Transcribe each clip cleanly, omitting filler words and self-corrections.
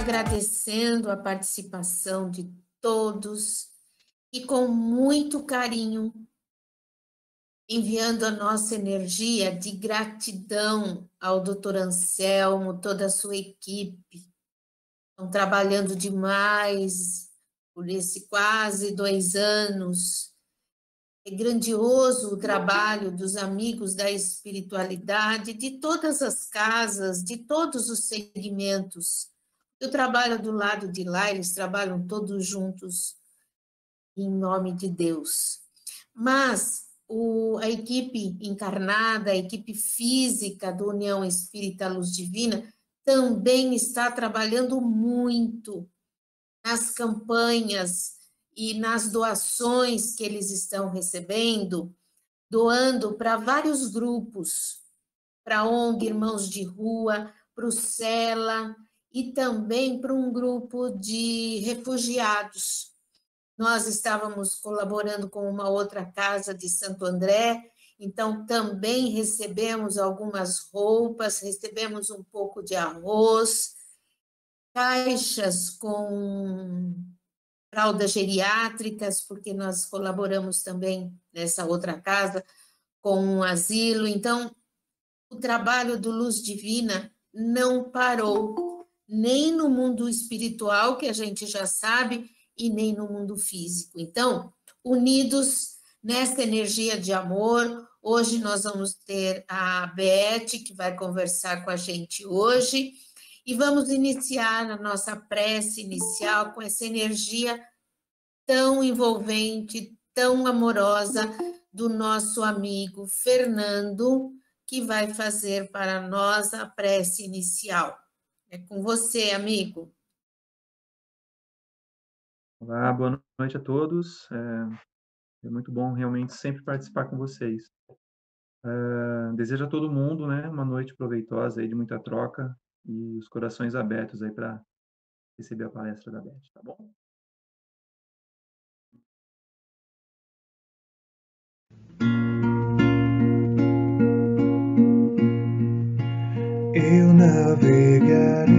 agradecendo a participação de todos e com muito carinho enviando a nossa energia de gratidão ao Dr. Anselmo, toda a sua equipe. Estão trabalhando demais por esse quase 2 anos. É grandioso o trabalho dos amigos da espiritualidade, de todas as casas, de todos os segmentos. Eu trabalho do lado de lá, eles trabalham todos juntos, em nome de Deus. Mas a equipe encarnada, a equipe física do União Espírita Luz Divina, também está trabalhando muito nas campanhas e nas doações que eles estão recebendo, doando para vários grupos, para a ONG Irmãos de Rua, para o CELA e também para um grupo de refugiados. Nós estávamos colaborando com uma outra casa de Santo André, então também recebemos algumas roupas, recebemos um pouco de arroz, caixas com fraldas geriátricas, porque nós colaboramos também nessa outra casa com um asilo. Então, o trabalho do Luz Divina não parou, nem no mundo espiritual, que a gente já sabe, e nem no mundo físico. Então, unidos nesta energia de amor, hoje nós vamos ter a Beth, que vai conversar com a gente hoje, e vamos iniciar a nossa prece inicial com essa energia tão envolvente, tão amorosa do nosso amigo Fernando, que vai fazer para nós a prece inicial. É com você, amigo. Olá, boa noite a todos. É muito bom realmente sempre participar com vocês. Desejo a todo mundo, né, uma noite proveitosa aí de muita troca e os corações abertos aí para receber a palestra da Beth, tá bom? Eu navegarei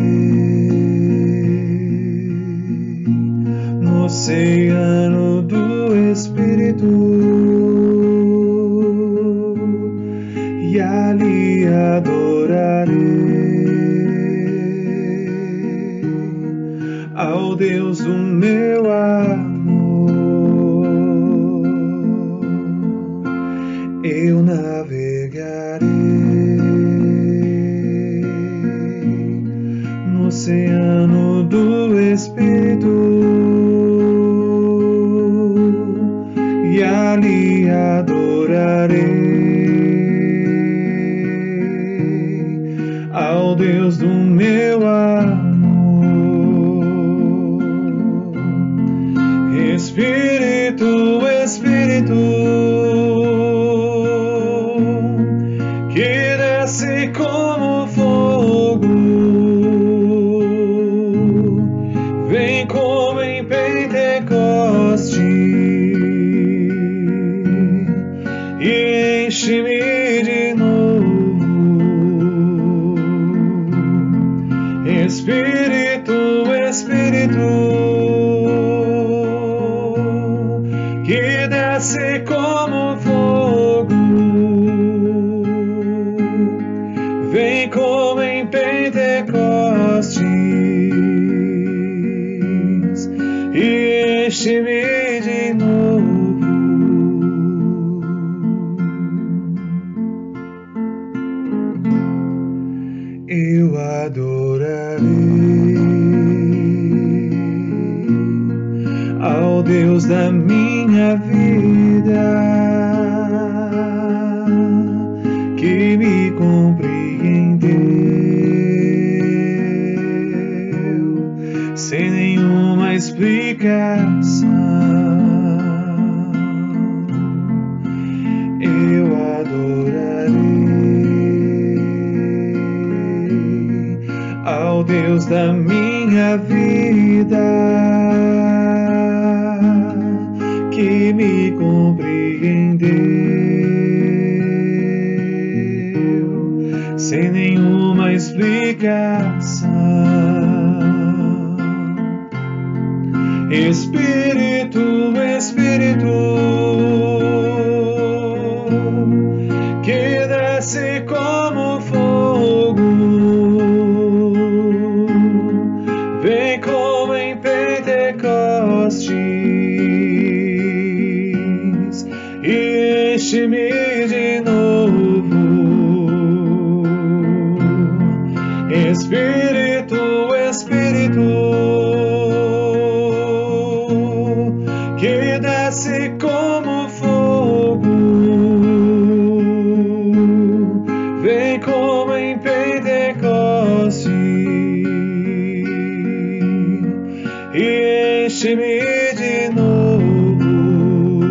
no oceano do Espírito e ali adorarei ao Deus do meu amor. Eu navegarei no oceano do Espírito e ali adorarei ao Deus do meu amor. Espírito, Espírito, que desce como fogo, vem como em Pentecoste e enche-me de novo. Espírito, Espírito, que desce como fogo, vem como em Pentecostes e enche-me de novo. Eu adorarei ao Deus da minha vida, que me compreendeu sem nenhuma explicação. Eu adorarei ao Deus da minha vida, que me compreendeu sem nenhuma explicação. Espírito, Espírito, que desce como fogo, vem como em Pentecostes e enche-me de novo. Espírito, Espírito, que desce como fogo, vem como em Pentecostes e enche-me de novo.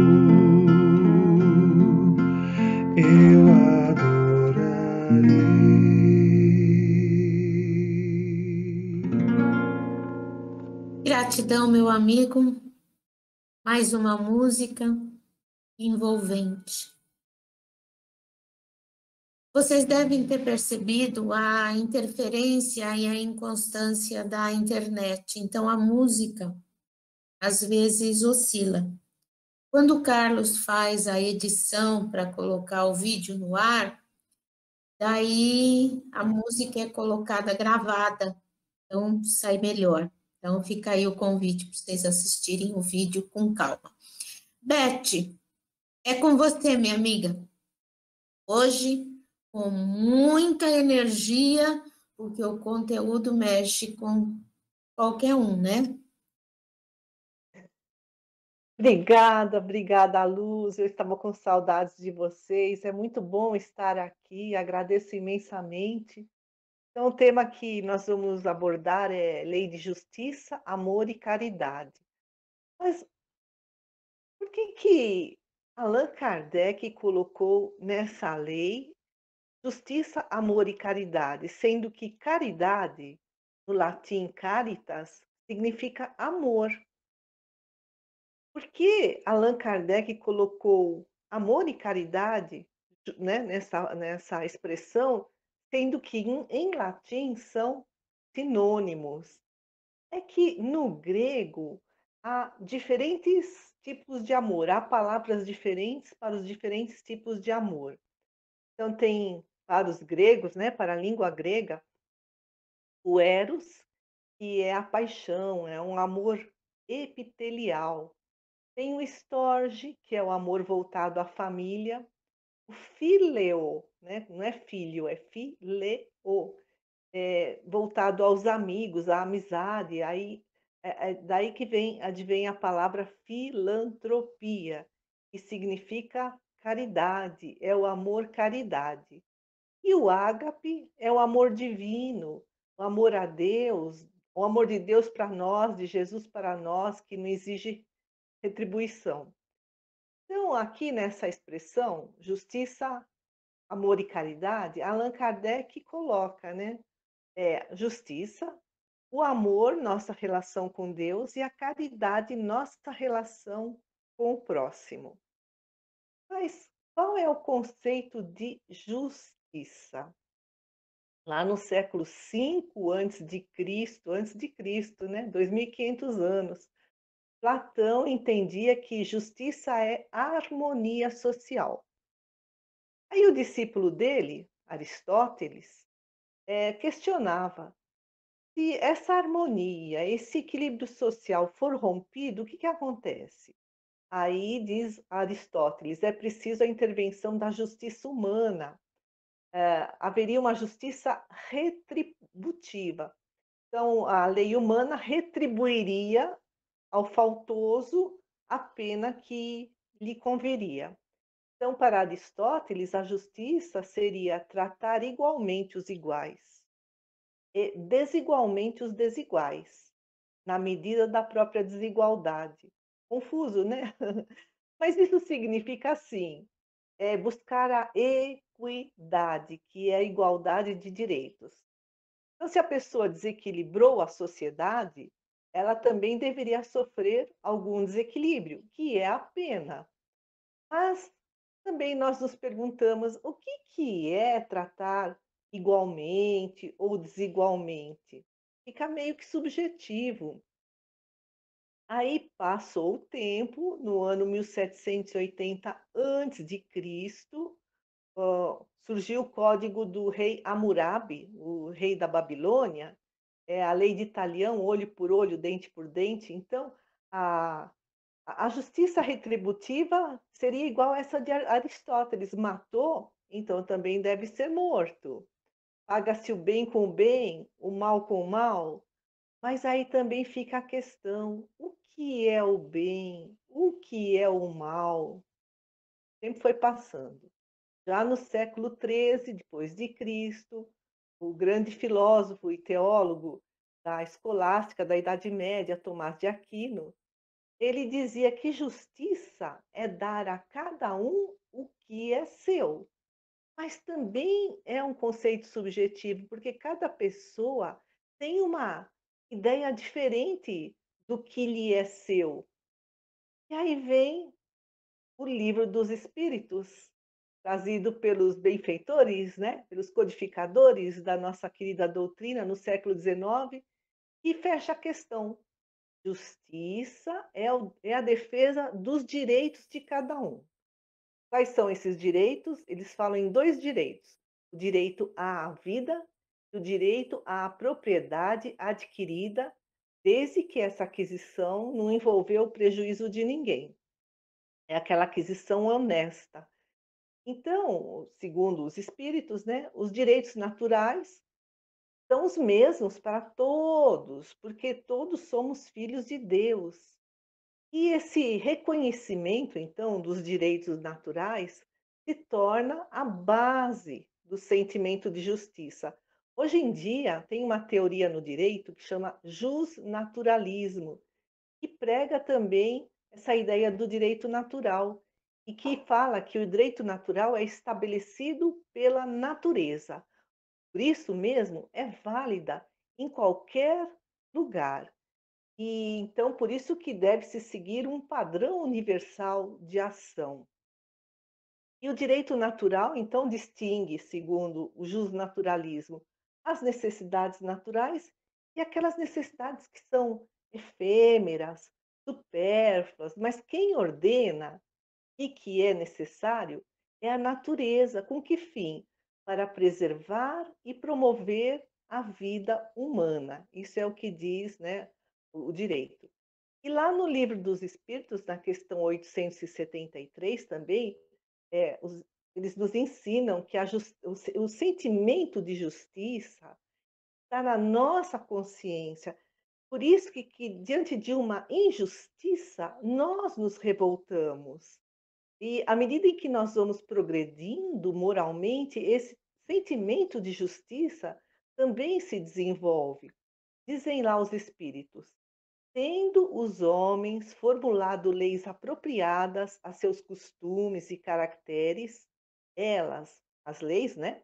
Eu adorarei. Gratidão, meu amigo. Mais uma música envolvente. Vocês devem ter percebido a interferência e a inconstância da internet. Então, a música, às vezes, oscila. Quando o Carlos faz a edição para colocar o vídeo no ar, daí a música é colocada gravada, então sai melhor. Então, fica aí o convite para vocês assistirem o vídeo com calma. Beth, é com você, minha amiga. Hoje, com muita energia, porque o conteúdo mexe com qualquer um, né? Obrigada, Luz. Eu estava com saudades de vocês. É muito bom estar aqui. Agradeço imensamente. Então, o tema que nós vamos abordar é Lei de Justiça, Amor e Caridade. Mas por que Allan Kardec colocou nessa lei justiça, amor e caridade, sendo que caridade, no latim caritas, significa amor? Por que Allan Kardec colocou amor e caridade, né, nessa expressão, sendo que em latim são sinônimos? É que no grego há diferentes tipos de amor, há palavras diferentes para os diferentes tipos de amor. Então tem para os gregos, né, para a língua grega, o eros, que é a paixão, é um amor epitelial. Tem o storge, que é o amor voltado à família. O phileo, né? Não é filho, é phileo, voltado aos amigos, à amizade. Aí, daí que advém a palavra filantropia, que significa caridade, é o amor caridade. E o ágape é o amor divino, o amor a Deus, o amor de Deus para nós, de Jesus para nós, que não exige retribuição. Então, aqui nessa expressão, justiça, amor e caridade, Allan Kardec coloca, né? Justiça, o amor, nossa relação com Deus, e a caridade, nossa relação com o próximo. Mas qual é o conceito de justiça? Lá no século V antes de Cristo, né? 2.500 anos, Platão entendia que justiça é harmonia social. Aí o discípulo dele, Aristóteles, questionava se essa harmonia, esse equilíbrio social for rompido, o que acontece? Aí diz Aristóteles, é preciso a intervenção da justiça humana. Haveria uma justiça retributiva. Então, a lei humana retribuiria ao faltoso a pena que lhe converia. Então, para Aristóteles, a justiça seria tratar igualmente os iguais e desigualmente os desiguais, na medida da própria desigualdade. Confuso, né? Mas isso significa assim, buscar a equidade, que é a igualdade de direitos. Então, se a pessoa desequilibrou a sociedade, ela também deveria sofrer algum desequilíbrio, que é a pena. Mas também nós nos perguntamos o que é tratar igualmente ou desigualmente? Fica meio que subjetivo. Aí passou o tempo, no ano 1780 antes de Cristo, surgiu o código do rei Hammurabi, o rei da Babilônia, é a lei de Italião, olho por olho, dente por dente. Então, a a justiça retributiva seria igual essa de Aristóteles: matou, então também deve ser morto. Paga-se o bem com o bem, o mal com o mal. Mas aí também fica a questão: o que é o bem? O que é o mal? O tempo foi passando. Já no século XIII depois de Cristo, o grande filósofo e teólogo da escolástica da Idade Média, Tomás de Aquino, ele dizia que justiça é dar a cada um o que é seu, mas também é um conceito subjetivo, porque cada pessoa tem uma ideia diferente do que lhe é seu. E aí vem o livro dos Espíritos, trazido pelos benfeitores, né, pelos codificadores da nossa querida doutrina no século XIX, e fecha a questão. Justiça é a defesa dos direitos de cada um. Quais são esses direitos? Eles falam em dois direitos: o direito à vida e o direito à propriedade adquirida, desde que essa aquisição não envolveu o prejuízo de ninguém. É aquela aquisição honesta. Então, segundo os espíritos, né, os direitos naturais são os mesmos para todos, porque todos somos filhos de Deus. E esse reconhecimento, então, dos direitos naturais se torna a base do sentimento de justiça. Hoje em dia, tem uma teoria no direito que chama justnaturalismo, que prega também essa ideia do direito natural e que fala que o direito natural é estabelecido pela natureza. Por isso mesmo, é válida em qualquer lugar. E então, por isso que deve-se seguir um padrão universal de ação. E o direito natural, então, distingue, segundo o justnaturalismo, as necessidades naturais e aquelas necessidades que são efêmeras, supérfluas, mas quem ordena e que é necessário é a natureza. Com que fim? Para preservar e promover a vida humana. Isso é o que diz, né, o direito. E lá no Livro dos Espíritos, na questão 873 também, eles nos ensinam que o sentimento de justiça está na nossa consciência. Por isso que diante de uma injustiça, nós nos revoltamos. E à medida em que nós vamos progredindo moralmente, esse sentimento de justiça também se desenvolve. Dizem lá os espíritos: tendo os homens formulado leis apropriadas a seus costumes e caracteres, elas, as leis, né,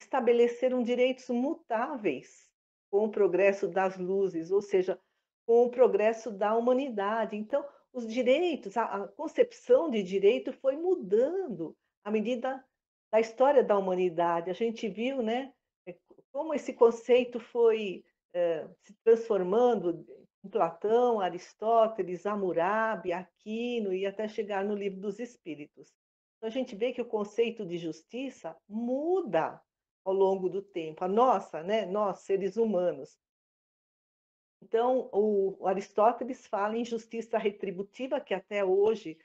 estabeleceram direitos mutáveis com o progresso das luzes, ou seja, com o progresso da humanidade. Então, os direitos, a concepção de direito foi mudando à medida da história da humanidade. A gente viu, né, como esse conceito foi se transformando em Platão, Aristóteles, Hammurabi, Aquino e até chegar no Livro dos Espíritos. Então, a gente vê que o conceito de justiça muda ao longo do tempo. A nossa, né, nós, seres humanos. Então, o Aristóteles fala em justiça retributiva, que até hoje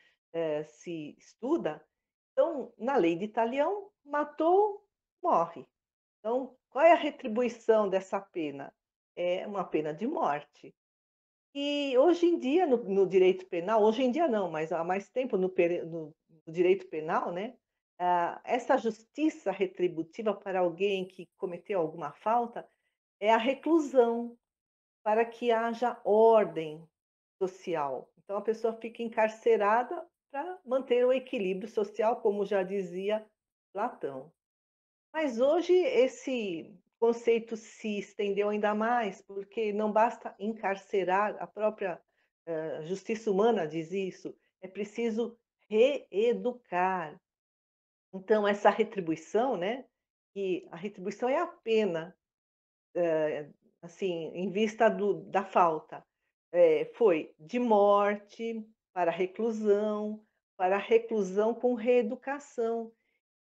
se estuda. Então, na lei de Italião, matou, morre. Então, qual é a retribuição dessa pena? É uma pena de morte. E hoje em dia, no direito penal, hoje em dia não, mas há mais tempo no direito penal, né? Essa justiça retributiva para alguém que cometeu alguma falta é a reclusão, para que haja ordem social. Então, a pessoa fica encarcerada para manter o equilíbrio social, como já dizia Platão. Mas hoje esse conceito se estendeu ainda mais, porque não basta encarcerar, a própria justiça humana diz isso, é preciso reeducar. Então, essa retribuição, né? Que a retribuição é a pena, assim, em vista da falta. foi de morte para reclusão com reeducação.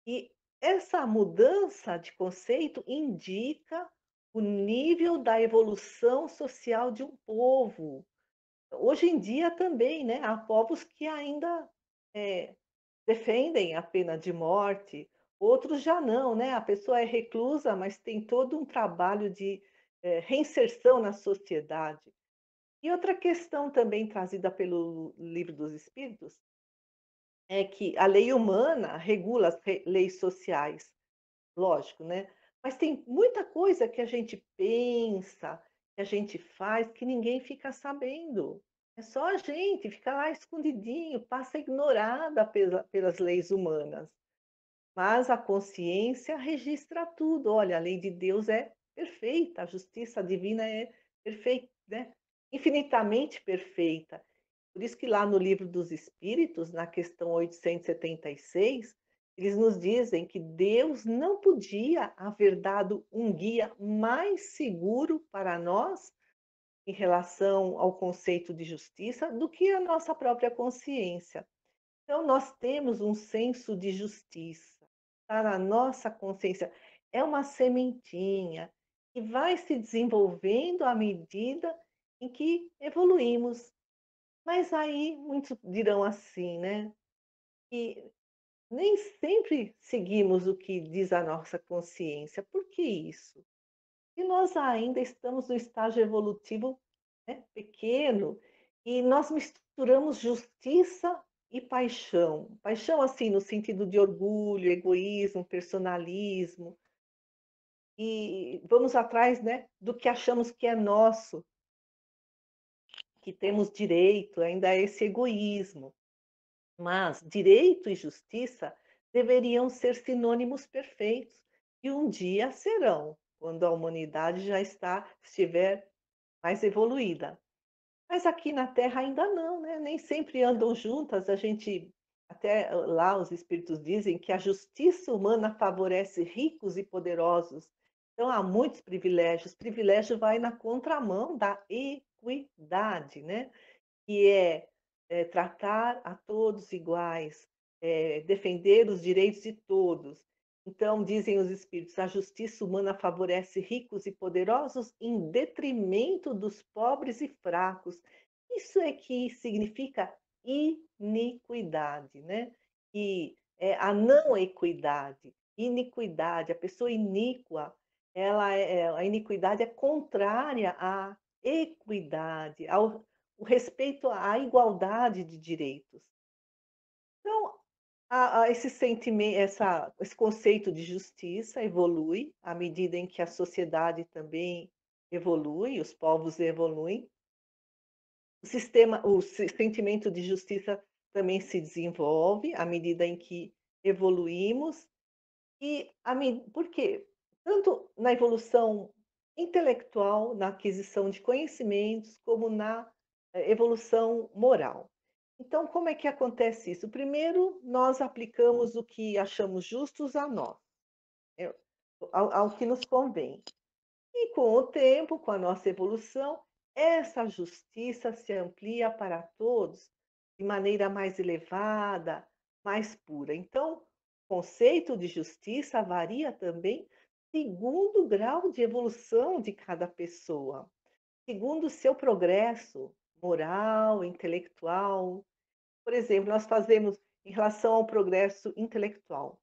E essa mudança de conceito indica o nível da evolução social de um povo. Hoje em dia também, né, há povos que ainda defendem a pena de morte, outros já não, né? A pessoa é reclusa, mas tem todo um trabalho de reinserção na sociedade. E outra questão também trazida pelo Livro dos Espíritos é que a lei humana regula as leis sociais, lógico, né? Mas tem muita coisa que a gente pensa, que a gente faz, que ninguém fica sabendo. É só a gente, fica lá escondidinho, passa ignorada pelas leis humanas. Mas a consciência registra tudo. Olha, a lei de Deus é perfeita, a justiça divina é perfeita, né? Infinitamente perfeita. Por isso que lá no Livro dos Espíritos, na questão 876, eles nos dizem que Deus não podia haver dado um guia mais seguro para nós em relação ao conceito de justiça do que a nossa própria consciência. Então, nós temos um senso de justiça, está na nossa consciência. É uma sementinha que vai se desenvolvendo à medida em que evoluímos. Mas aí muitos dirão assim, né? Que nem sempre seguimos o que diz a nossa consciência. Por que isso? E nós ainda estamos no estágio evolutivo, né, pequeno, e nós misturamos justiça e paixão. Paixão, assim, no sentido de orgulho, egoísmo, personalismo, e vamos atrás, né, do que achamos que é nosso, que temos direito, ainda é esse egoísmo. Mas direito e justiça deveriam ser sinônimos perfeitos, e um dia serão, quando a humanidade já estiver mais evoluída. Mas aqui na Terra ainda não, né? Nem sempre andam juntas. A gente, até lá os espíritos dizem que a justiça humana favorece ricos e poderosos. Então há muitos privilégios. Privilégio vai na contramão da equidade, né? Que tratar a todos iguais, defender os direitos de todos. Então, dizem os espíritos, a justiça humana favorece ricos e poderosos em detrimento dos pobres e fracos. Isso é que significa iniquidade, né? Que é a não equidade. Iniquidade, a pessoa iníqua, a iniquidade é contrária à equidade, o respeito à igualdade de direitos. Então, esse sentimento, esse conceito de justiça evolui à medida em que a sociedade também evolui, os povos evoluem. O sentimento de justiça também se desenvolve à medida em que evoluímos. Por quê? Tanto na evolução intelectual, na aquisição de conhecimentos, como na evolução moral. Então, como é que acontece isso? Primeiro, nós aplicamos o que achamos justos a nós, é, ao que nos convém. E com o tempo, com a nossa evolução, essa justiça se amplia para todos de maneira mais elevada, mais pura. Então, o conceito de justiça varia também segundo o grau de evolução de cada pessoa, segundo o seu progresso moral, intelectual. Por exemplo, nós fazemos, em relação ao progresso intelectual,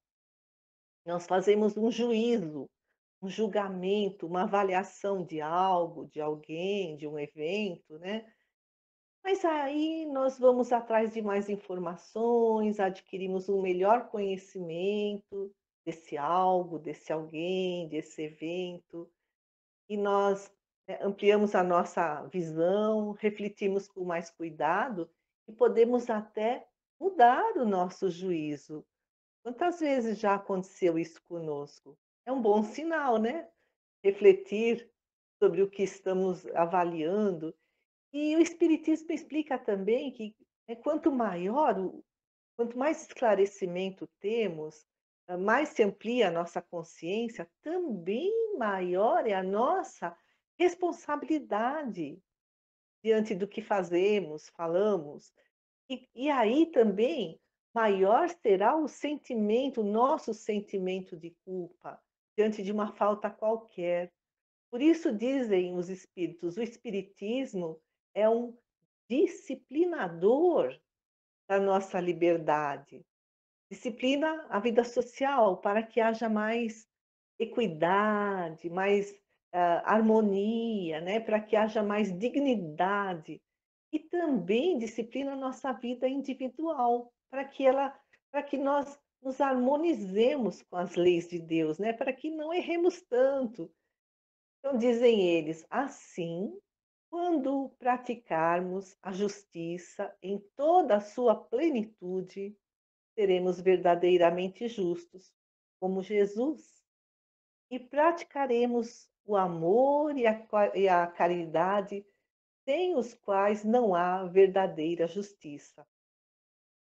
nós fazemos um juízo, um julgamento, uma avaliação de algo, de alguém, de um evento, né? Mas aí nós vamos atrás de mais informações, adquirimos um melhor conhecimento desse algo, desse alguém, desse evento, e nós ampliamos a nossa visão, refletimos com mais cuidado e podemos até mudar o nosso juízo. Quantas vezes já aconteceu isso conosco? É um bom sinal, né? Refletir sobre o que estamos avaliando. E o Espiritismo explica também que quanto mais esclarecimento temos, mais se amplia a nossa consciência, também maior é a nossa responsabilidade. diante do que fazemos, falamos. E aí também, maior será o sentimento, o nosso sentimento de culpa, diante de uma falta qualquer. Por isso dizem os espíritos, o espiritismo é um disciplinador da nossa liberdade. Disciplina a vida social para que haja mais equidade, mais harmonia, né? Para que haja mais dignidade. E também disciplina a nossa vida individual, para que nós nos harmonizemos com as leis de Deus, né? Para que não erremos tanto. Então, dizem eles, assim, quando praticarmos a justiça em toda a sua plenitude, seremos verdadeiramente justos, como Jesus, e praticaremos o amor e a caridade, sem os quais não há verdadeira justiça.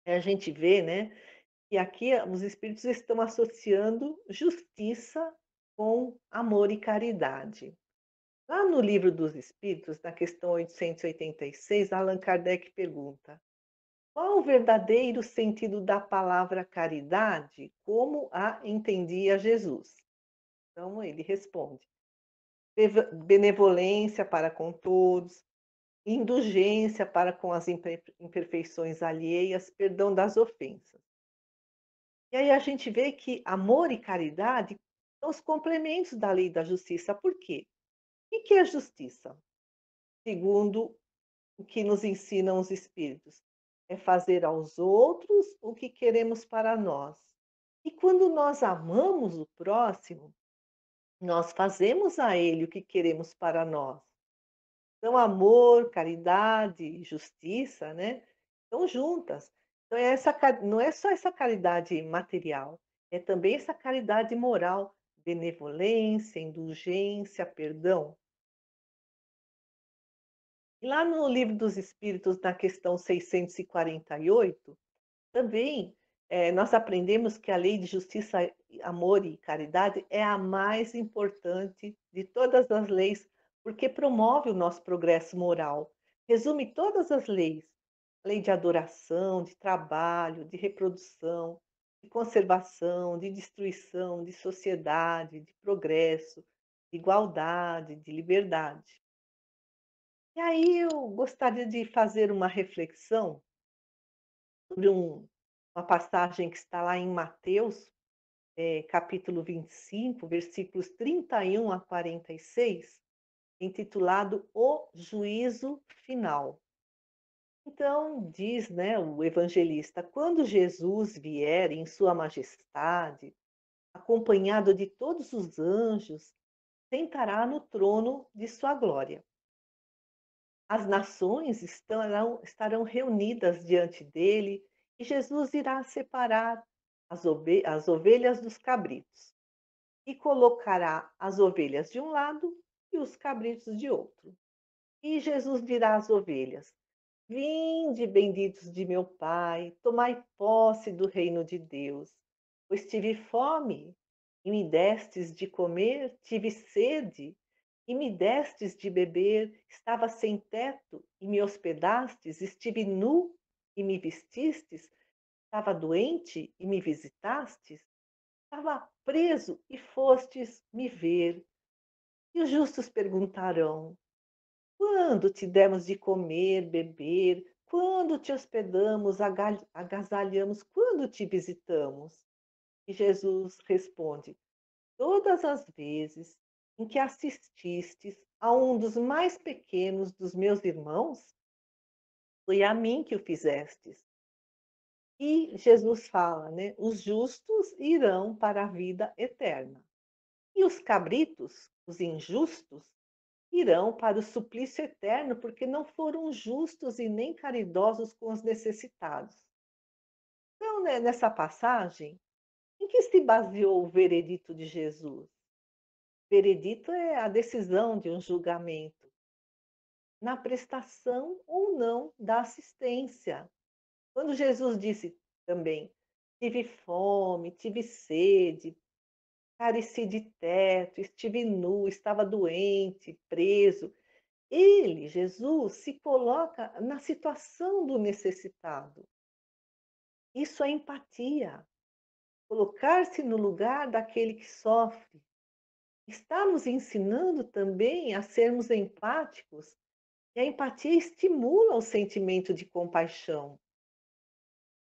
A gente vê, né, que aqui os espíritos estão associando justiça com amor e caridade. Lá no Livro dos Espíritos, na questão 886, Allan Kardec pergunta: qual o verdadeiro sentido da palavra caridade, como a entendia Jesus? Então ele responde: benevolência para com todos, indulgência para com as imperfeições alheias, perdão das ofensas. E aí a gente vê que amor e caridade são os complementos da lei da justiça. Por quê? O que é justiça? Segundo o que nos ensinam os espíritos, é fazer aos outros o que queremos para nós. E quando nós amamos o próximo, nós fazemos a ele o que queremos para nós. Então, amor, caridade e justiça, né, estão juntas. Então, não é só essa caridade material, é também essa caridade moral, benevolência, indulgência, perdão. E lá no Livro dos Espíritos, na questão 648, também nós aprendemos que a lei de justiça, amor e caridade é a mais importante de todas as leis, porque promove o nosso progresso moral. Resume todas as leis: lei de adoração, de trabalho, de reprodução, de conservação, de destruição, de sociedade, de progresso, de igualdade, de liberdade. E aí eu gostaria de fazer uma reflexão sobre uma passagem que está lá em Mateus, capítulo 25, versículos 31 a 46, intitulado O Juízo Final. Então, diz, né, o evangelista, quando Jesus vier em sua majestade, acompanhado de todos os anjos, sentará no trono de sua glória. As nações estarão reunidas diante dele e Jesus irá separar as ovelhas dos cabritos e colocará as ovelhas de um lado e os cabritos de outro. E Jesus dirá às ovelhas: vinde, benditos de meu Pai, tomai posse do reino de Deus. Pois tive fome e me destes de comer, tive sede e me destes de beber, estava sem teto e me hospedastes, estive nu e me vestistes, estava doente e me visitastes, estava preso e fostes me ver. E os justos perguntarão: quando te demos de comer, beber, quando te hospedamos, agasalhamos, quando te visitamos? E Jesus responde: todas as vezes em que assististes a um dos mais pequenos dos meus irmãos, foi a mim que o fizestes. E Jesus fala, né? Os justos irão para a vida eterna. E os cabritos, os injustos, irão para o suplício eterno, porque não foram justos e nem caridosos com os necessitados. Então, né, nessa passagem, em que se baseou o veredito de Jesus? Veredito é a decisão de um julgamento na prestação ou não da assistência. Quando Jesus disse também: tive fome, tive sede, careci de teto, estive nu, estava doente, preso. ele, Jesus, se coloca na situação do necessitado. Isso é empatia, colocar-se no lugar daquele que sofre. Está nos ensinando também a sermos empáticos, e a empatia estimula o sentimento de compaixão.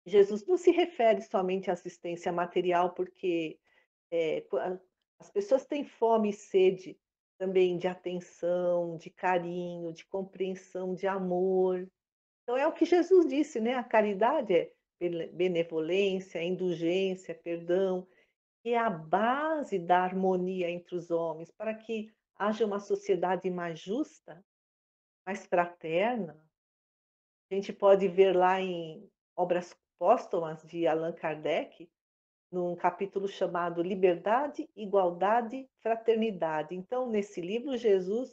Jesus não se refere somente à assistência material, porque as pessoas têm fome e sede também de atenção, de carinho, de compreensão, de amor. Então é o que Jesus disse, né? A caridade é benevolência, indulgência, perdão, que é a base da harmonia entre os homens, para que haja uma sociedade mais justa, mais fraterna. A gente pode ver lá em Obras Póstumas de Allan Kardec, num capítulo chamado Liberdade, Igualdade, Fraternidade. Então, nesse livro, Jesus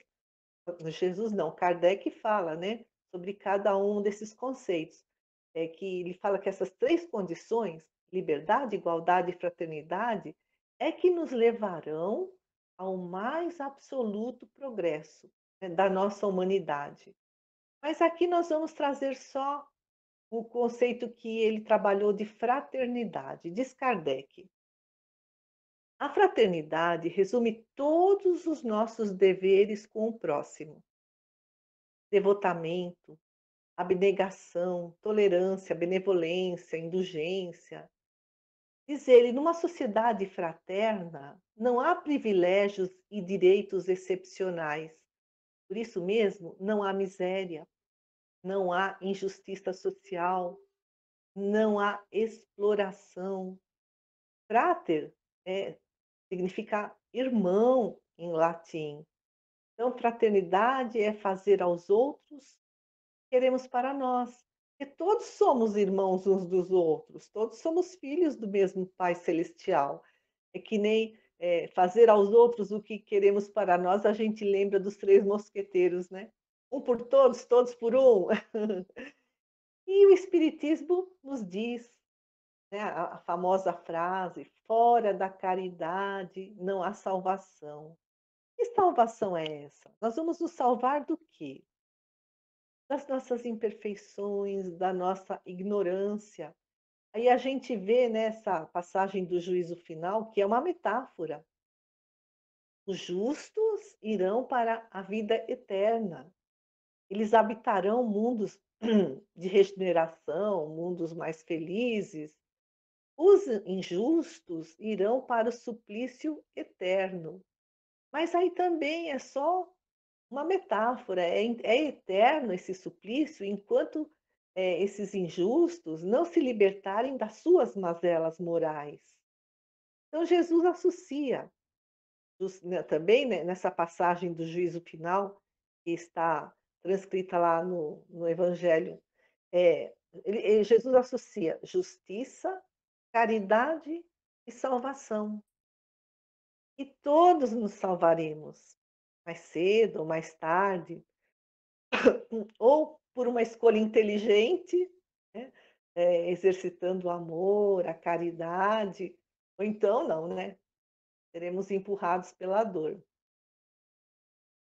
não, Kardec fala, né, sobre cada um desses conceitos. É que ele fala que essas três condições, liberdade, igualdade e fraternidade, é que nos levarão ao mais absoluto progresso, né, da nossa humanidade. Mas aqui nós vamos trazer só o conceito que ele trabalhou de fraternidade, diz Kardec. A fraternidade resume todos os nossos deveres com o próximo: devotamento, abnegação, tolerância, benevolência, indulgência. Diz ele, numa sociedade fraterna, não há privilégios e direitos excepcionais. Por isso mesmo, não há miséria, não há injustiça social, não há exploração. Frater significa irmão em latim. Então, fraternidade é fazer aos outros o que queremos para nós. E todos somos irmãos uns dos outros, todos somos filhos do mesmo Pai Celestial. É que nem fazer aos outros o que queremos para nós, a gente lembra dos três mosqueteiros, né? Um por todos, todos por um. E o Espiritismo nos diz, né, a famosa frase: fora da caridade não há salvação. Que salvação é essa? Nós vamos nos salvar do quê? Das nossas imperfeições, da nossa ignorância. Aí a gente vê nessa passagem do juízo final que é uma metáfora. Os justos irão para a vida eterna. Eles habitarão mundos de regeneração, mundos mais felizes. Os injustos irão para o suplício eterno. Mas aí também é só uma metáfora, é eterno esse suplício enquanto esses injustos não se libertarem das suas mazelas morais. Então, Jesus associa, também, né, nessa passagem do juízo final, que está transcrita lá no Evangelho, Jesus associa justiça, caridade e salvação. E todos nos salvaremos, mais cedo ou mais tarde, ou por uma escolha inteligente, né, exercitando o amor, a caridade, ou então não, né? Seremos empurrados pela dor.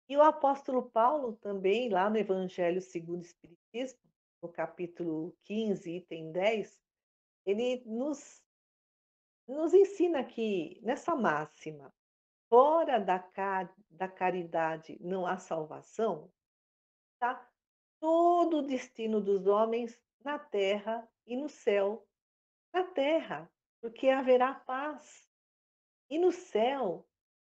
E o apóstolo Paulo também, lá no Evangelho segundo o Espiritismo, no capítulo 15, item 10, ele nos ensina que, nessa máxima, fora da caridade não há salvação, tá? Todo o destino dos homens na terra e no céu. Na terra, porque haverá paz. E no céu,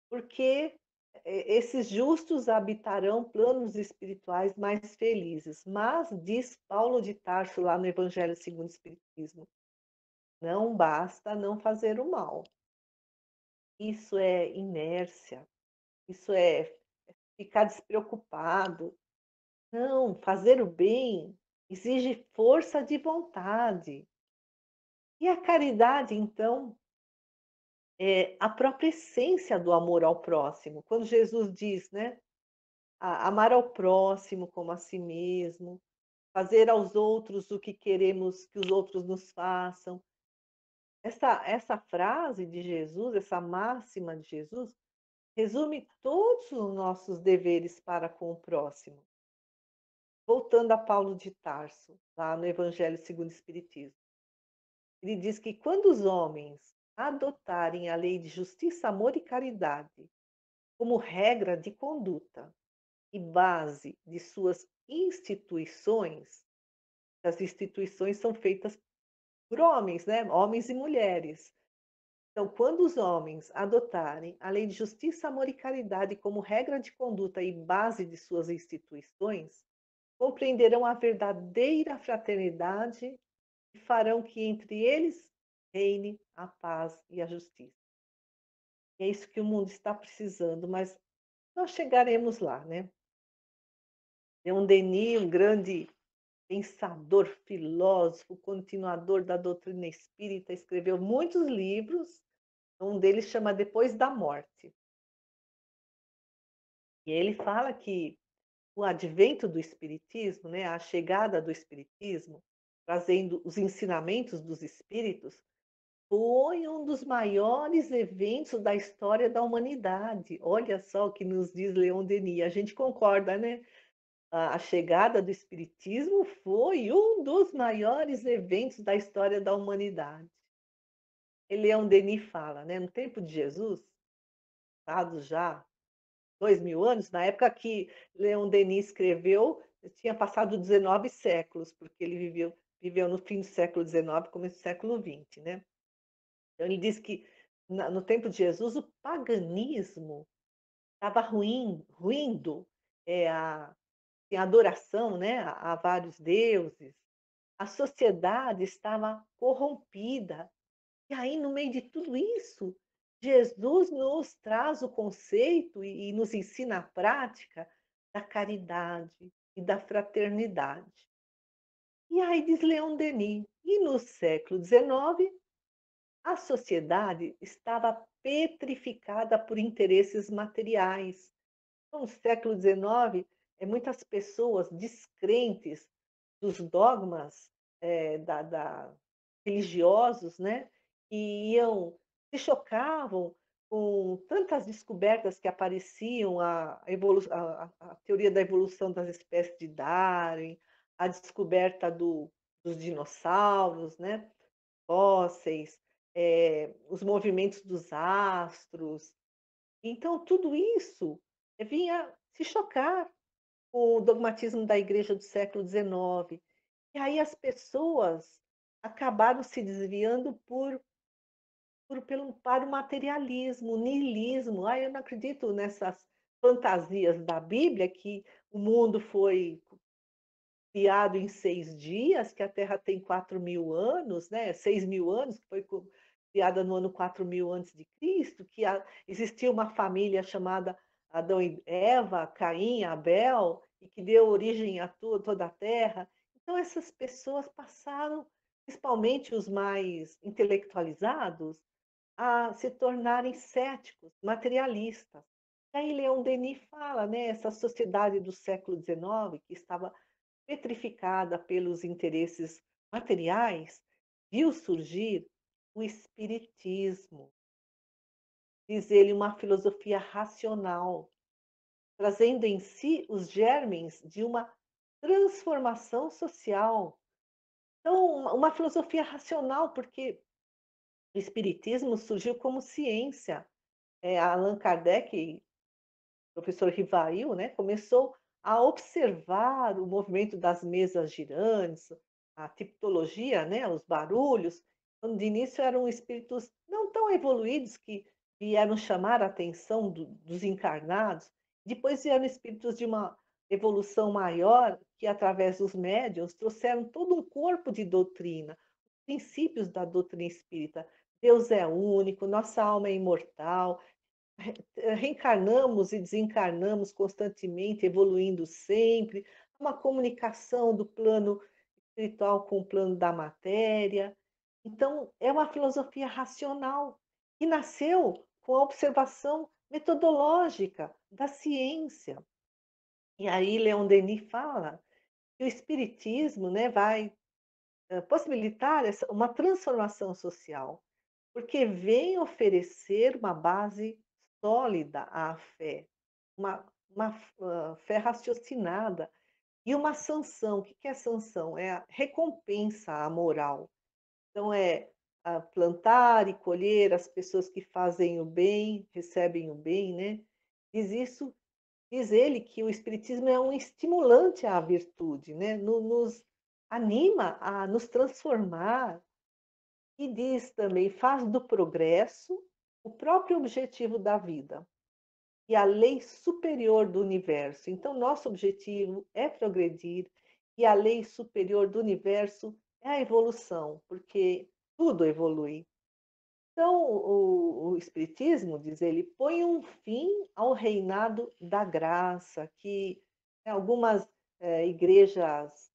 porque esses justos habitarão planos espirituais mais felizes. Mas, diz Paulo de Tarso lá no Evangelho segundo o Espiritismo, não basta não fazer o mal. Isso é inércia, isso é ficar despreocupado. Não, fazer o bem exige força de vontade. E a caridade, então, é a própria essência do amor ao próximo. Quando Jesus diz, né, amar ao próximo como a si mesmo, fazer aos outros o que queremos que os outros nos façam. Essa frase de Jesus, essa máxima de Jesus, resume todos os nossos deveres para com o próximo. Voltando a Paulo de Tarso, lá no Evangelho segundo o Espiritismo. Ele diz que quando os homens adotarem a lei de justiça, amor e caridade como regra de conduta e base de suas instituições, as instituições são feitas por homens, né? Homens e mulheres. Então, quando os homens adotarem a lei de justiça, amor e caridade como regra de conduta e base de suas instituições, compreenderão a verdadeira fraternidade e farão que entre eles reine a paz e a justiça. E é isso que o mundo está precisando, mas nós chegaremos lá, né? Leon Denis, um grande pensador, filósofo, continuador da doutrina espírita, escreveu muitos livros. Um deles chama Depois da Morte. E ele fala que o advento do espiritismo, né, a chegada do espiritismo, trazendo os ensinamentos dos espíritos, foi um dos maiores eventos da história da humanidade. Olha só o que nos diz Leon Denis. A gente concorda, né? A chegada do espiritismo foi um dos maiores eventos da história da humanidade. E Leon Denis fala, né, no tempo de Jesus, passados já 2000 anos, na época que Leon Denis escreveu, tinha passado 19 séculos, porque ele viveu no fim do século XIX, começo do século XX, né? Então ele diz que no tempo de Jesus o paganismo estava ruindo, a adoração, né, a vários deuses, a sociedade estava corrompida. E aí, no meio de tudo isso, Jesus nos traz o conceito e nos ensina a prática da caridade e da fraternidade. E aí diz Leon Denis, e no século XIX, a sociedade estava petrificada por interesses materiais. Então, no século XIX, muitas pessoas descrentes dos dogmas religiosos, né, que se chocavam com tantas descobertas que apareciam, a teoria da evolução das espécies de Darwin, a descoberta dos dinossauros, né, fósseis, os movimentos dos astros. Então, tudo isso vinha se chocar com o dogmatismo da igreja do século XIX. E aí as pessoas acabaram se desviando para o materialismo, o niilismo. Ah, eu não acredito nessas fantasias da Bíblia que o mundo foi criado em 6 dias, que a Terra tem 4.000 anos, né? 6.000 anos, que foi criada no ano 4.000 antes de Cristo, que existia uma família chamada Adão e Eva, Caim, Abel, e que deu origem a toda a Terra. Então, essas pessoas passaram, principalmente os mais intelectualizados, a se tornarem céticos, materialistas. E aí Leon Denis fala, né, essa sociedade do século XIX, que estava petrificada pelos interesses materiais, viu surgir o espiritismo. Diz ele, uma filosofia racional, trazendo em si os germes de uma transformação social. Então, uma filosofia racional, porque o espiritismo surgiu como ciência. Allan Kardec, professor Rivail, né, começou a observar o movimento das mesas girantes, a tipologia, né, os barulhos. Quando de início eram espíritos não tão evoluídos que vieram chamar a atenção dos encarnados, depois vieram espíritos de uma evolução maior que, através dos médiuns, trouxeram todo um corpo de doutrina, os princípios da doutrina espírita. Deus é único, nossa alma é imortal, reencarnamos e desencarnamos constantemente, evoluindo sempre, uma comunicação do plano espiritual com o plano da matéria. Então, é uma filosofia racional que nasceu com a observação metodológica da ciência. E aí Leon Denis fala que o espiritismo, né, vai possibilitar uma transformação social, porque vem oferecer uma base sólida à fé, uma fé raciocinada e uma sanção. O que é sanção? É a recompensa à moral. Então, é plantar e colher, as pessoas que fazem o bem, recebem o bem, né? Diz ele que o Espiritismo é um estimulante à virtude, né? Nos anima a nos transformar e diz também, faz do progresso o próprio objetivo da vida e a lei superior do universo. Então, nosso objetivo é progredir e a lei superior do universo é a evolução, porque tudo evolui. Então, o Espiritismo, diz ele, põe um fim ao reinado da graça, que algumas igrejas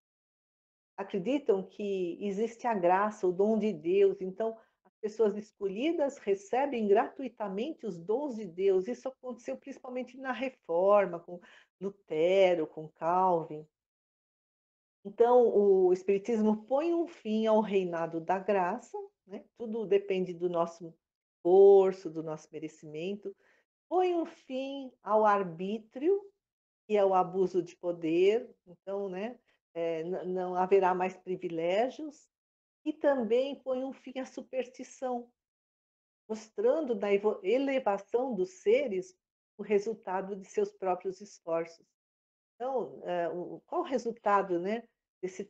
acreditam que existe a graça, o dom de Deus. Então, as pessoas escolhidas recebem gratuitamente os dons de Deus. Isso aconteceu principalmente na Reforma, com Lutero, com Calvin. Então, o Espiritismo põe um fim ao reinado da graça, né? Tudo depende do nosso esforço, do nosso merecimento. Põe um fim ao arbítrio, que é o abuso de poder. Então, né? Não haverá mais privilégios. E também põe um fim à superstição, mostrando na elevação dos seres o resultado de seus próprios esforços. Então, qual o resultado, né,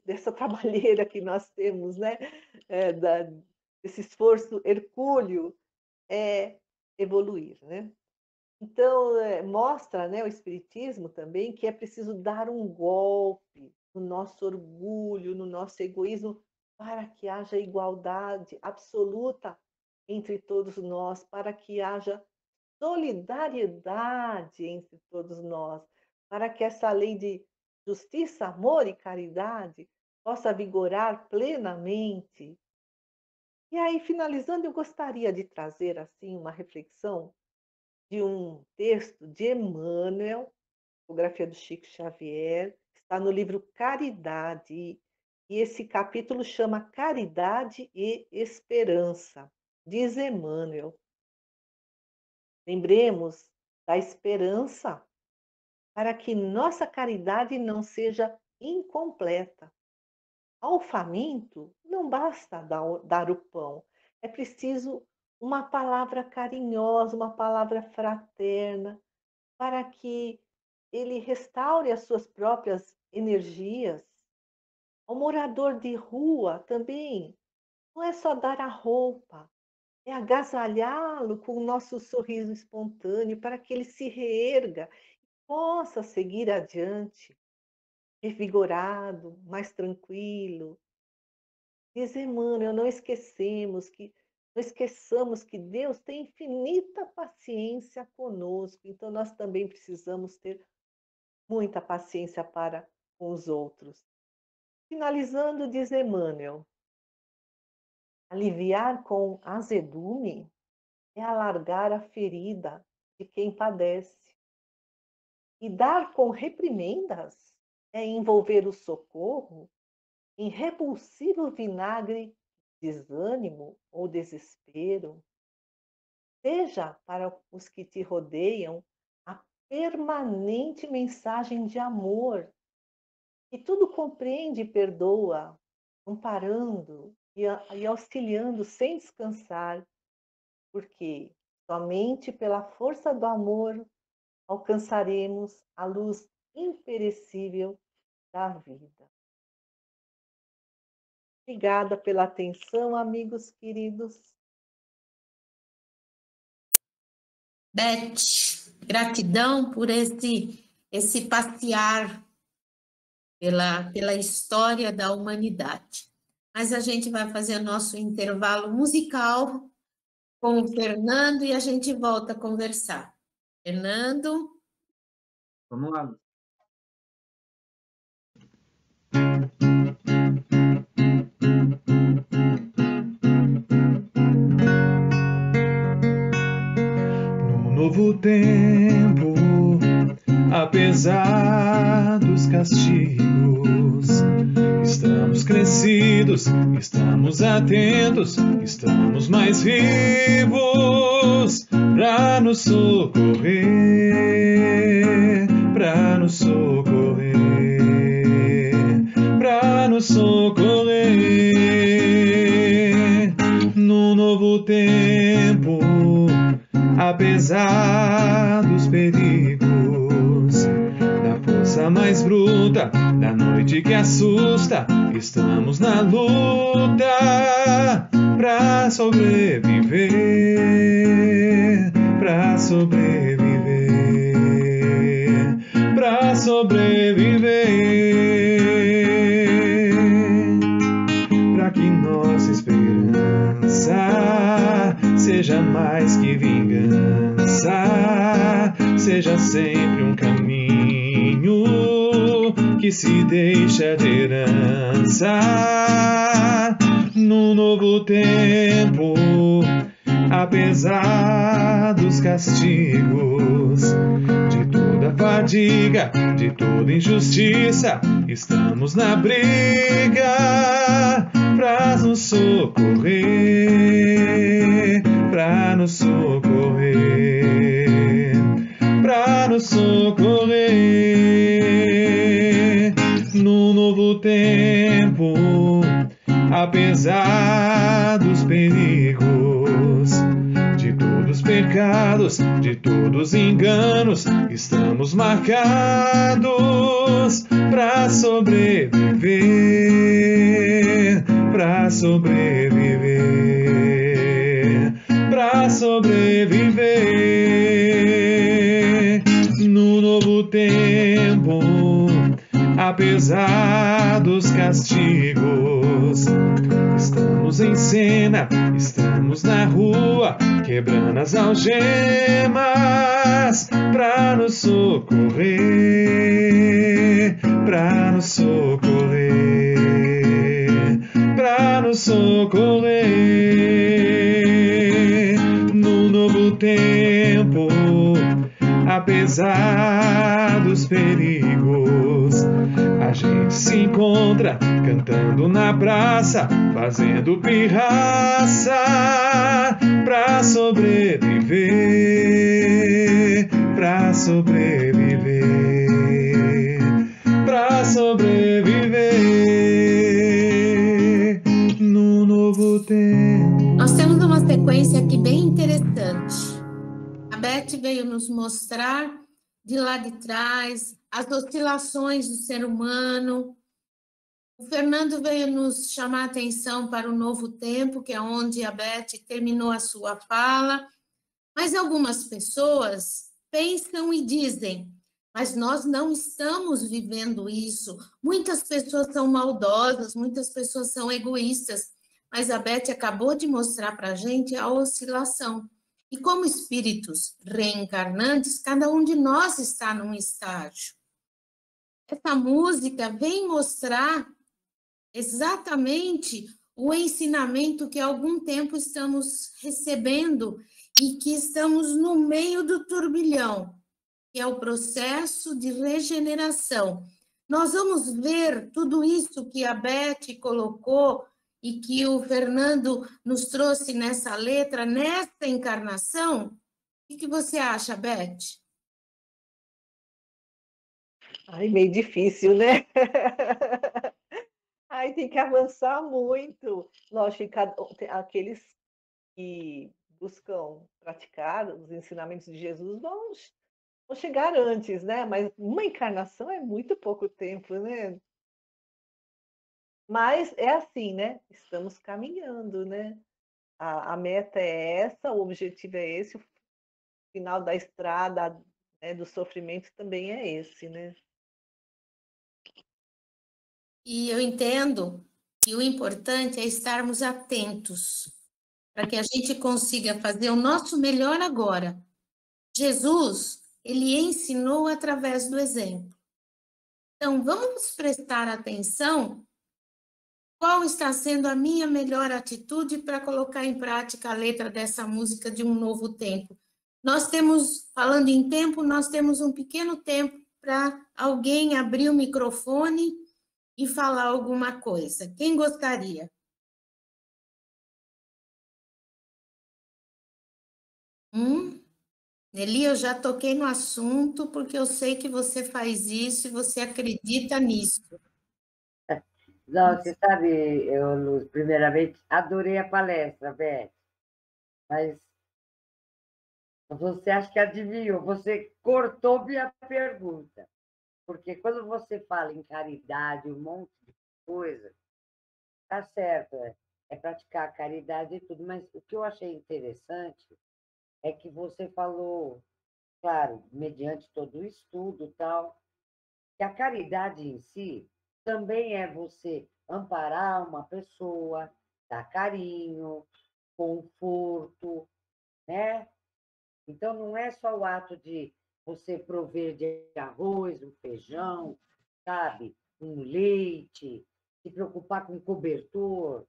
dessa trabalheira que nós temos, né, desse esforço hercúleo? É evoluir, né? Então, mostra, né, o Espiritismo também que é preciso dar um golpe no nosso orgulho, no nosso egoísmo, para que haja igualdade absoluta entre todos nós, para que haja solidariedade entre todos nós, para que essa lei de justiça, amor e caridade possa vigorar plenamente. E aí, finalizando, eu gostaria de trazer assim uma reflexão de um texto de Emmanuel, psicografia do Chico Xavier, está no livro Caridade, e esse capítulo chama Caridade e Esperança. Diz Emmanuel: lembremos da esperança para que nossa caridade não seja incompleta. Ao faminto, não basta dar o pão, é preciso uma palavra carinhosa, uma palavra fraterna, para que ele restaure as suas próprias energias. Ao morador de rua também, não é só dar a roupa, é agasalhá-lo com o nosso sorriso espontâneo para que ele se reerga e possa seguir adiante, revigorado, mais tranquilo. Diz Emmanuel, não esqueçamos que Deus tem infinita paciência conosco, então nós também precisamos ter muita paciência para com os outros. Finalizando, diz Emmanuel, aliviar com azedume é alargar a ferida de quem padece. E dar com reprimendas é envolver o socorro em repulsivo vinagre, desânimo ou desespero. Seja para os que te rodeiam a permanente mensagem de amor, que tudo compreende e perdoa, amparando e auxiliando sem descansar, porque somente pela força do amor alcançaremos a luz imperecível da vida. Obrigada pela atenção, amigos queridos. Beth, gratidão por esse passear pela história da humanidade. Mas a gente vai fazer nosso intervalo musical com o Fernando e a gente volta a conversar. Fernando? Vamos lá. No novo tempo, apesar dos castigos, estamos crescidos, estamos atentos, estamos mais vivos pra nos socorrer, pra nos socorrer, pra nos socorrer. No novo tempo, apesar dos perigos, da força mais bruta, da noite que assusta, estamos na luta pra sobreviver, pra sobreviver, pra sobreviver, pra que nossa esperança seja mais que vingança, seja sempre um caminho que se deixa de herança. No novo tempo, apesar dos castigos, de toda fadiga, de toda injustiça, estamos na briga pra nos socorrer, pra nos socorrer, pra nos socorrer. No novo tempo, apesar dos perigos, de todos os pecados, de todos os enganos, estamos marcados pra sobreviver, pra sobreviver, pra sobreviver. No novo tempo, apesar dos castigos, estamos em cena, estamos na rua, quebrando as algemas, pra nos socorrer, pra nos socorrer, pra nos socorrer. No novo tempo, apesar dos perigos, a gente se encontra cantando na praça, fazendo pirraça, pra sobreviver, pra sobreviver, pra sobreviver. No novo tempo. Nós temos uma sequência aqui bem interessante. A Beth veio nos mostrar de lá de trás as oscilações do ser humano. O Fernando veio nos chamar a atenção para o novo tempo, que é onde a Beth terminou a sua fala. Mas algumas pessoas pensam e dizem, mas nós não estamos vivendo isso. Muitas pessoas são maldosas, muitas pessoas são egoístas, mas a Beth acabou de mostrar para a gente a oscilação. E como espíritos reencarnantes, cada um de nós está num estágio. Essa música vem mostrar exatamente o ensinamento que há algum tempo estamos recebendo e que estamos no meio do turbilhão, que é o processo de regeneração. Nós vamos ver tudo isso que a Beth colocou e que o Fernando nos trouxe nessa letra, nessa encarnação. O que você acha, Beth? Ai, meio difícil, né? Ai, tem que avançar muito. Lógico, aqueles que buscam praticar os ensinamentos de Jesus vão chegar antes, né? Mas uma encarnação é muito pouco tempo, né? Mas é assim, né? Estamos caminhando, né? A meta é essa, o objetivo é esse, o final da estrada, né, do sofrimento também é esse, né? E eu entendo que o importante é estarmos atentos para que a gente consiga fazer o nosso melhor agora. Jesus, ele ensinou através do exemplo. Então, vamos prestar atenção qual está sendo a minha melhor atitude para colocar em prática a letra dessa música de um novo tempo. Nós temos, falando em tempo, nós temos um pequeno tempo para alguém abrir o microfone e falar alguma coisa. Quem gostaria? Nelly, eu já toquei no assunto porque eu sei que você faz isso e você acredita nisso. Não, você sabe, Luz, primeiramente, adorei a palestra, Beth, mas você acha que adivinhou, você cortou minha pergunta, porque quando você fala em caridade, um monte de coisa, tá certo, é praticar a caridade e tudo, mas o que eu achei interessante é que você falou, claro, mediante todo o estudo e tal, que a caridade em si também é você amparar uma pessoa, dar carinho, conforto, né? Então, não é só o ato de você prover de arroz, um feijão, sabe? Um leite, se preocupar com cobertor,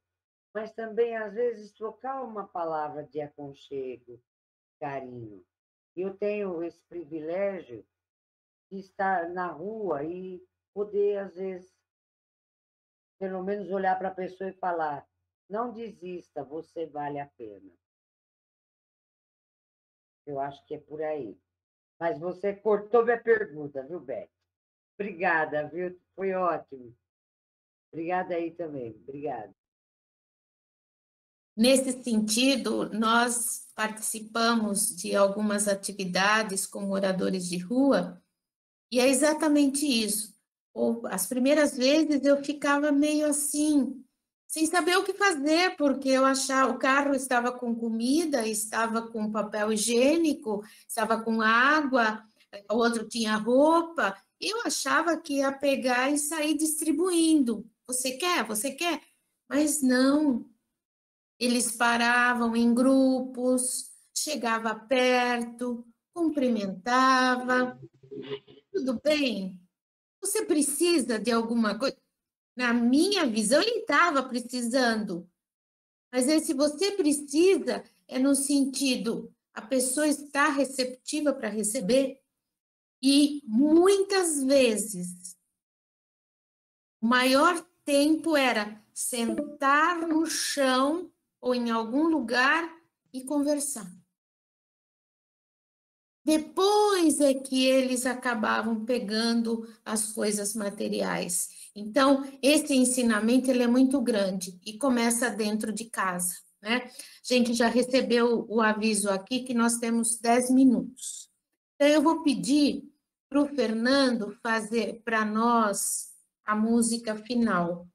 mas também, às vezes, trocar uma palavra de aconchego, carinho. Eu tenho esse privilégio de estar na rua e poder, às vezes, pelo menos olhar para a pessoa e falar: não desista, você vale a pena. Eu acho que é por aí. Mas você cortou minha pergunta, viu, Beth? Obrigada, viu? Foi ótimo. Obrigada aí também. Obrigada. Nesse sentido, nós participamos de algumas atividades com moradores de rua, e é exatamente isso. As primeiras vezes eu ficava meio assim, sem saber o que fazer, porque eu achava o carro estava com comida, estava com papel higiênico, estava com água, o outro tinha roupa. Eu achava que ia pegar e sair distribuindo. Você quer? Você quer? Mas não. Eles paravam em grupos, chegava perto, cumprimentava. Tudo bem? Você precisa de alguma coisa? Na minha visão, ele estava precisando. Mas se você precisa, é no sentido, a pessoa está receptiva para receber. E muitas vezes, o maior tempo era sentar no chão ou em algum lugar e conversar. Depois é que eles acabavam pegando as coisas materiais. Então, esse ensinamento ele é muito grande e começa dentro de casa, né? A gente já recebeu o aviso aqui que nós temos 10 minutos. Então, eu vou pedir para o Fernando fazer para nós a música final.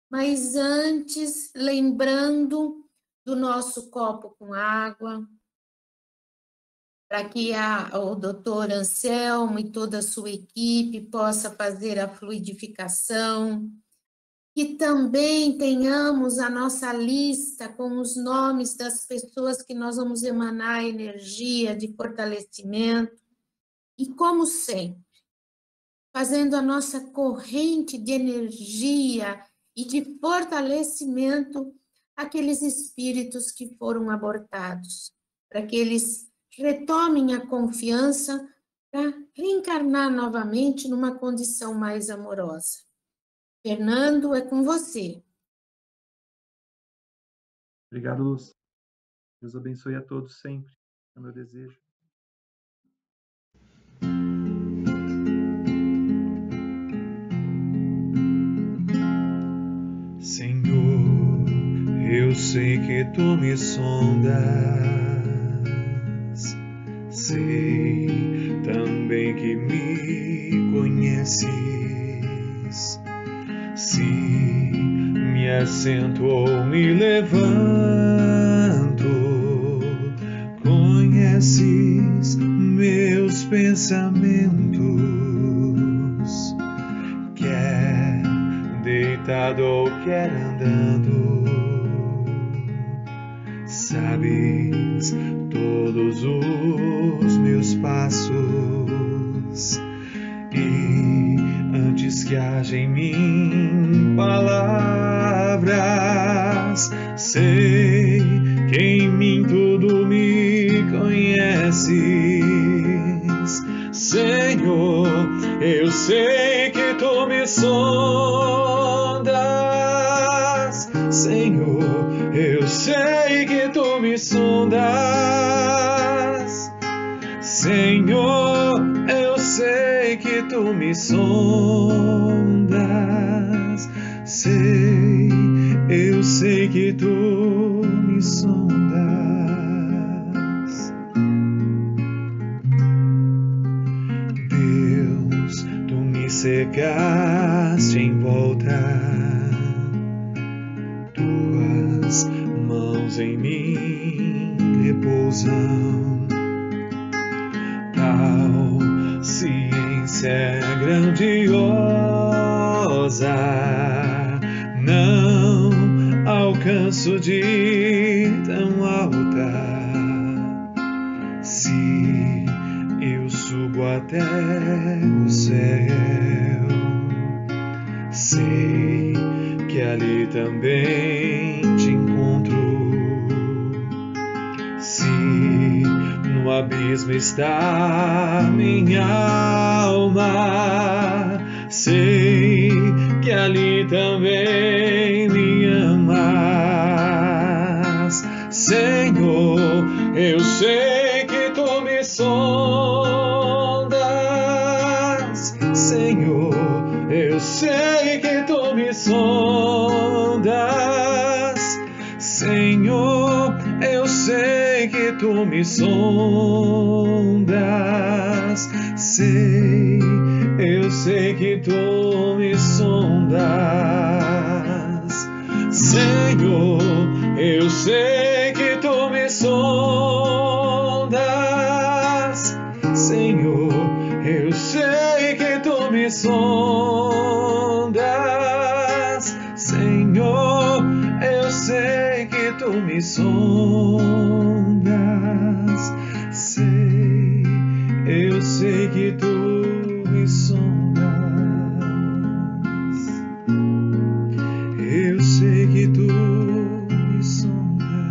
Mas antes, lembrando do nosso copo com água, para que o doutor Anselmo e toda a sua equipe possa fazer a fluidificação, que também tenhamos a nossa lista com os nomes das pessoas que nós vamos emanar energia de fortalecimento, e como sempre, fazendo a nossa corrente de energia e de fortalecimento àqueles espíritos que foram abortados, para que eles retomem a confiança para reencarnar novamente numa condição mais amorosa. Fernando, é com você. Obrigado, Luz. Deus abençoe a todos sempre. É o meu desejo. Senhor, eu sei que tu me sondas, sei também que me conheces. Se me assento ou me levanto, conheces meus pensamentos. Quer deitado ou quer andando, sabes todos os meus passos. E antes que haja em mim palavras, sei que em mim tudo me conheces. Senhor, eu sei que tu me sondas. Senhor, eu sei que tu me sondas. Senhor, eu sei que tu me sondas. Eu sei que tu me sondas. Deus, tu me cercaste em volta, tuas mãos em mim repousam. Tal ciência grandiosa, não alcanço de ir tão alta. Se eu subo até o céu, sei que ali também te encontro. Se no abismo está minha alma, sei que ali também me amas. Senhor, eu sei que tu me sondas. Senhor, eu sei que tu me sondas. Senhor, eu sei que tu me sondas. Eu sei que tu me sondas. Senhor, eu sei que tu me sondas. Senhor, eu sei que tu me sondas. Senhor, eu sei que tu me sondas. Eu sei que tu me sondas. Eu sei que tu me sondas.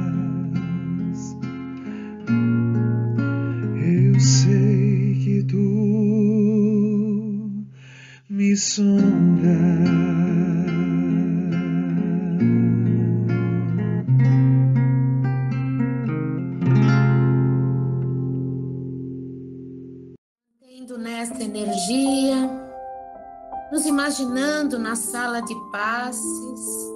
Eu sei que tu me sondas. Nessa energia, nos imaginando na sala de passes,